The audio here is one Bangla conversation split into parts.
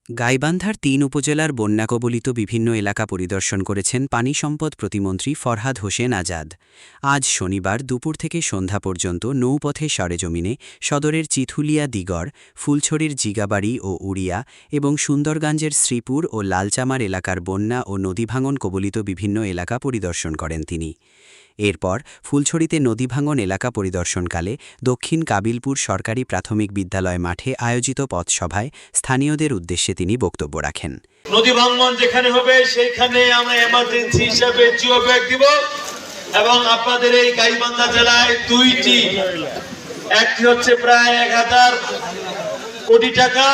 গাইবান্ধার ৩ উপজেলার বন্যাকবলিত বিভিন্ন এলাকা পরিদর্শন করেছেন পানি সম্পদ প্রতিমন্ত্রী ফরহাদ হোসেন আজাদ। আজ শনিবার দুপুর থেকে সন্ধ্যা পর্যন্ত নৌপথে সরেজমিনে সদরের চিথুলিয়া দিগড়, ফুলছড়ির জিগাবাড়ি ও উড়িয়া এবং সুন্দরগঞ্জের শ্রীপুর ও লালচামার এলাকার বন্যা ও নদীভাঙন কবলিত বিভিন্ন এলাকা পরিদর্শন করেন তিনি। এরপর ফুলছড়িতে নদীভাঙন এলাকা পরিদর্শনকালে দক্ষিণ কাবিলপুর সরকারি প্রাথমিক বিদ্যালয় মাঠে আয়োজিত পথসভায় স্থানীয়দের উদ্দেশ্যে তিনি বক্তব্য রাখেন। নদী ভাঙন যেখানে হবে সেখানে আমরা এমার্জেন্সি হিসেবে জিও ব্যাগ দিব এবং আপনাদের এই গাইবান্ধা জেলায় দুইটি, একটি হচ্ছে প্রায় 1000 কোটি টাকা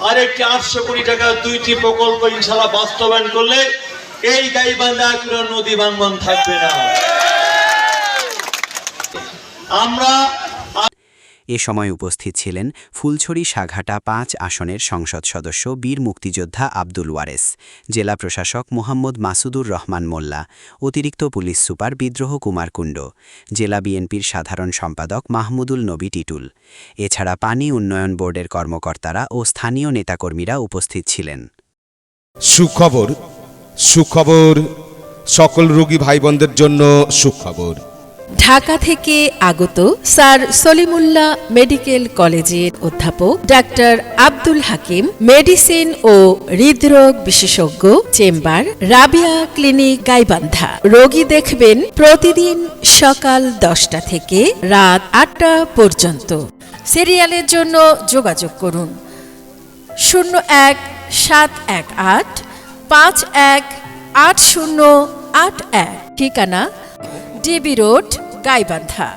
আর একটি 800 কোটি টাকা, দুইটি প্রকল্প ইনশাআল্লাহ বাস্তবায়ন করলে এই গাইবান্ধা কোনো নদী ভাঙন থাকবে না। এ সময় উপস্থিত ছিলেন ফুলছড়ি সাঘাটা ৫ আসনের সংসদ সদস্য বীর মুক্তিযোদ্ধা আব্দুল ওয়ারেস, জেলা প্রশাসক মোহাম্মদ মাসুদুর রহমান মোল্লা, অতিরিক্ত পুলিশ সুপার বিদ্রোহ কুমার কুণ্ড, জেলা বিএনপির সাধারণ সম্পাদক মাহমুদুল নবী টিটুল। এছাড়া পানি উন্নয়ন বোর্ডের কর্মকর্তারা ও স্থানীয় নেতাকর্মীরা উপস্থিত ছিলেন। সুখবর, সুখবর, সকল রোগী ভাই বোনদের জন্য সুখবর। ঢাকা থেকে আগত স্যার সলিমুল্লাহ মেডিকেল কলেজের অধ্যাপক ডাক্তার আব্দুল হাকিম মেডিসিন ও হৃদরোগ বিশেষজ্ঞ চেম্বার, রাবিয়া ক্লিনিক গাইবান্ধা। রোগী দেখবেন প্রতিদিন সকাল 10টা থেকে রাত 8টা পর্যন্ত। সিরিয়ালের জন্য যোগাযোগ করুন 01-718-518081। ঠিকানা ডিবি রোড, গাইবান্ধা।